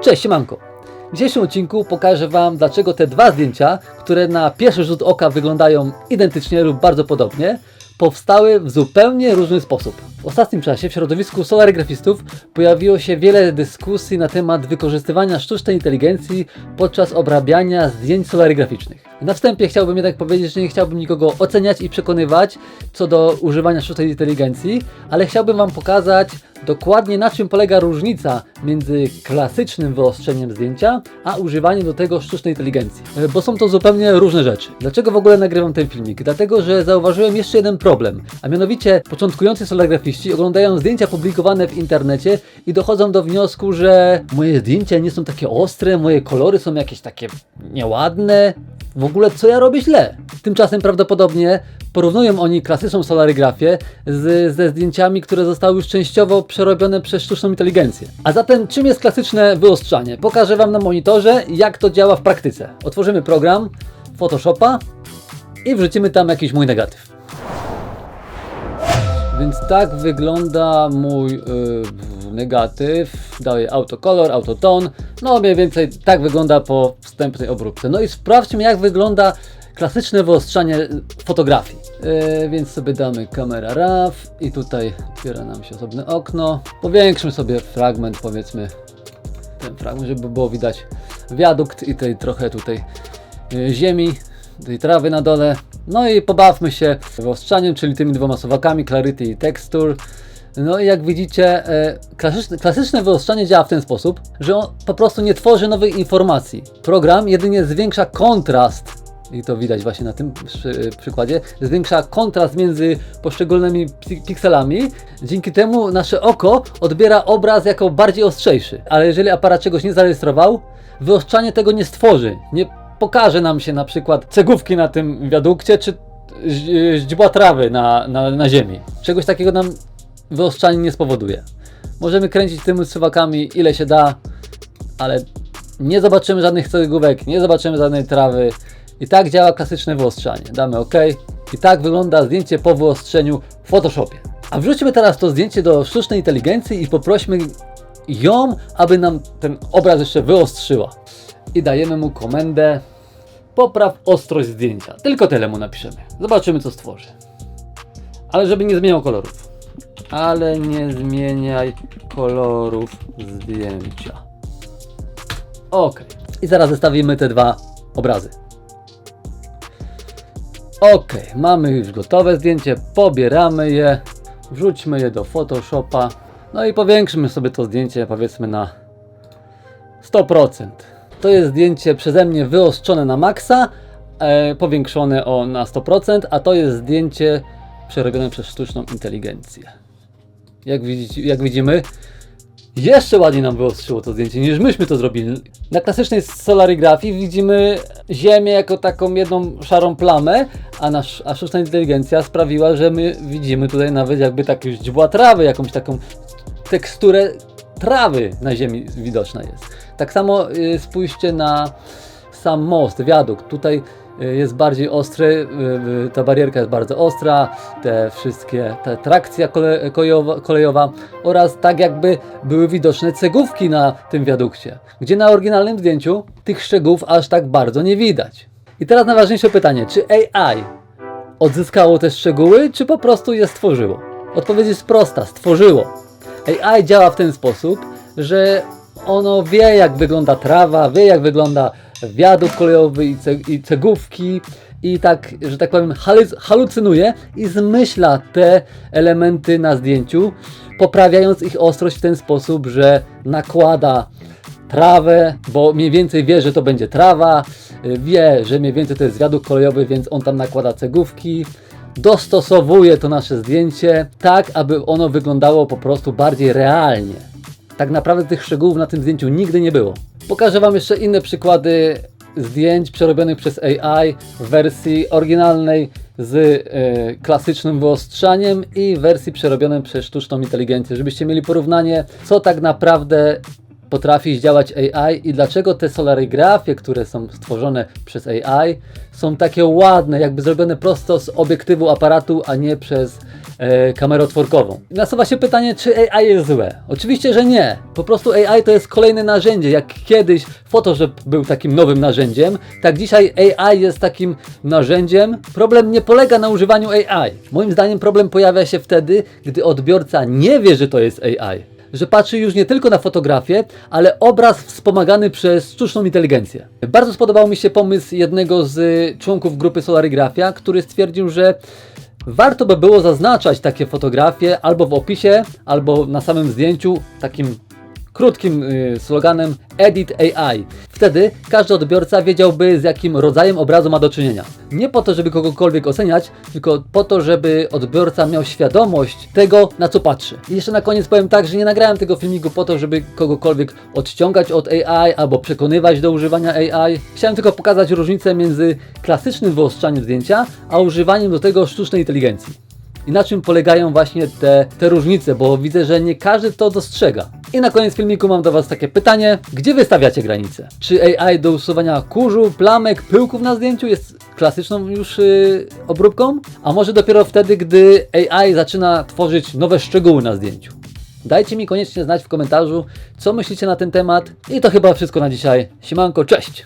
Cześć, siemanko! W dzisiejszym odcinku pokażę Wam, dlaczego te dwa zdjęcia, które na pierwszy rzut oka wyglądają identycznie lub bardzo podobnie, powstały w zupełnie różny sposób. W ostatnim czasie w środowisku solarygrafistów pojawiło się wiele dyskusji na temat wykorzystywania sztucznej inteligencji podczas obrabiania zdjęć solarygraficznych. Na wstępie chciałbym jednak powiedzieć, że nie chciałbym nikogo oceniać i przekonywać co do używania sztucznej inteligencji, ale chciałbym Wam pokazać dokładnie, na czym polega różnica między klasycznym wyostrzeniem zdjęcia, a używaniem do tego sztucznej inteligencji. Bo są to zupełnie różne rzeczy. Dlaczego w ogóle nagrywam ten filmik? Dlatego, że zauważyłem jeszcze jeden problem, a mianowicie początkujący solarygrafiści oglądają zdjęcia publikowane w internecie i dochodzą do wniosku, że moje zdjęcia nie są takie ostre, moje kolory są jakieś takie nieładne. W ogóle co ja robię źle? Tymczasem prawdopodobnie porównują oni klasyczną solarygrafię ze zdjęciami, które zostały już częściowo przerobione przez sztuczną inteligencję. A zatem czym jest klasyczne wyostrzanie? Pokażę Wam na monitorze, jak to działa w praktyce. Otworzymy program Photoshopa i wrzucimy tam jakiś mój negatyw. Więc tak wygląda mój negatyw. Daję autocolor, autotone. No mniej więcej tak wygląda po wstępnej obróbce. No i sprawdźmy, jak wygląda klasyczne wyostrzanie fotografii. Więc sobie damy kamera RAW i tutaj otwiera nam się osobne okno. Powiększmy sobie fragment, powiedzmy ten fragment, żeby było widać wiadukt i tej trochę tutaj ziemi, tej trawy na dole. No i pobawmy się wyostrzaniem, czyli tymi dwoma suwakami, Clarity i Texture. No i jak widzicie, klasyczne wyostrzanie działa w ten sposób, że on po prostu nie tworzy nowych informacji. Program jedynie zwiększa kontrast, i to widać właśnie na tym przykładzie, zwiększa kontrast między poszczególnymi pikselami. Dzięki temu nasze oko odbiera obraz jako bardziej ostrzejszy. Ale jeżeli aparat czegoś nie zarejestrował, wyostrzanie tego nie stworzy. Nie pokaże nam się na przykład cegówki na tym wiadukcie, czy źdźbła trawy na ziemi. Czegoś takiego nam wyostrzanie nie spowoduje. Możemy kręcić tymi suwakami ile się da, ale nie zobaczymy żadnych cegówek, nie zobaczymy żadnej trawy. I tak działa klasyczne wyostrzanie. Damy OK. I tak wygląda zdjęcie po wyostrzeniu w Photoshopie. A wrzućmy teraz to zdjęcie do sztucznej inteligencji i poprośmy ją, aby nam ten obraz jeszcze wyostrzyła. I dajemy mu komendę popraw ostrość zdjęcia. Tylko tyle mu napiszemy. Zobaczymy, co stworzy. Ale żeby nie zmieniał kolorów. Ale nie zmieniaj kolorów zdjęcia. OK. I zaraz zestawimy te dwa obrazy. OK, mamy już gotowe zdjęcie, pobieramy je, wrzućmy je do Photoshopa, no i powiększmy sobie to zdjęcie, powiedzmy na 100%. To jest zdjęcie przeze mnie wyostrzone na maksa, powiększone na 100%, a to jest zdjęcie przerobione przez sztuczną inteligencję. Jak widzimy, jeszcze ładniej nam wyostrzyło to zdjęcie niż myśmy to zrobili. Na klasycznej solarygrafii widzimy Ziemię jako taką jedną szarą plamę, a sztuczna inteligencja sprawiła, że my widzimy tutaj nawet jakby tak już źdźbła trawy, jakąś taką teksturę trawy na ziemi widoczna jest. Tak samo spójrzcie na sam most, wiadukt. Tutaj jest bardziej ostry, ta barierka jest bardzo ostra, ta trakcja kolejowa oraz tak jakby były widoczne cegówki na tym wiadukcie, gdzie na oryginalnym zdjęciu tych szczegółów aż tak bardzo nie widać. I teraz najważniejsze pytanie, czy AI odzyskało te szczegóły, czy po prostu je stworzyło? Odpowiedź jest prosta, stworzyło. AI działa w ten sposób, że ono wie, jak wygląda trawa, wie, jak wygląda wiadukt kolejowy i cegówki i tak, że tak powiem, halucynuje i zmyśla te elementy na zdjęciu, poprawiając ich ostrość w ten sposób, że nakłada trawę, bo mniej więcej wie, że to będzie trawa, wie, że mniej więcej to jest wiadukt kolejowy, więc on tam nakłada cegówki, dostosowuje to nasze zdjęcie tak, aby ono wyglądało po prostu bardziej realnie. Tak naprawdę tych szczegółów na tym zdjęciu nigdy nie było. Pokażę Wam jeszcze inne przykłady zdjęć przerobionych przez AI w wersji oryginalnej z klasycznym wyostrzaniem i wersji przerobionej przez sztuczną inteligencję, żebyście mieli porównanie, co tak naprawdę potrafi zdziałać AI i dlaczego te solarygrafie, które są stworzone przez AI, są takie ładne, jakby zrobione prosto z obiektywu aparatu, a nie przez kamerotworkową. I nasuwa się pytanie, czy AI jest złe? Oczywiście, że nie. Po prostu AI to jest kolejne narzędzie. Jak kiedyś Photoshop był takim nowym narzędziem, tak dzisiaj AI jest takim narzędziem. Problem nie polega na używaniu AI. Moim zdaniem problem pojawia się wtedy, gdy odbiorca nie wie, że to jest AI. Że patrzy już nie tylko na fotografię, ale obraz wspomagany przez sztuczną inteligencję. Bardzo spodobał mi się pomysł jednego z członków grupy Solarigrafia, który stwierdził, że warto by było zaznaczać takie fotografie albo w opisie, albo na samym zdjęciu takim krótkim sloganem Edit AI. Wtedy każdy odbiorca wiedziałby, z jakim rodzajem obrazu ma do czynienia. Nie po to, żeby kogokolwiek oceniać, tylko po to, żeby odbiorca miał świadomość tego, na co patrzy. I jeszcze na koniec powiem tak, że nie nagrałem tego filmiku po to, żeby kogokolwiek odciągać od AI albo przekonywać do używania AI. Chciałem tylko pokazać różnicę między klasycznym wyostrzaniem zdjęcia, a używaniem do tego sztucznej inteligencji. I na czym polegają właśnie te różnice, bo widzę, że nie każdy to dostrzega. I na koniec filmiku mam do Was takie pytanie, gdzie wy stawiacie granice? Czy AI do usuwania kurzu, plamek, pyłków na zdjęciu jest klasyczną już obróbką? A może dopiero wtedy, gdy AI zaczyna tworzyć nowe szczegóły na zdjęciu? Dajcie mi koniecznie znać w komentarzu, co myślicie na ten temat. I to chyba wszystko na dzisiaj. Siemanko, cześć!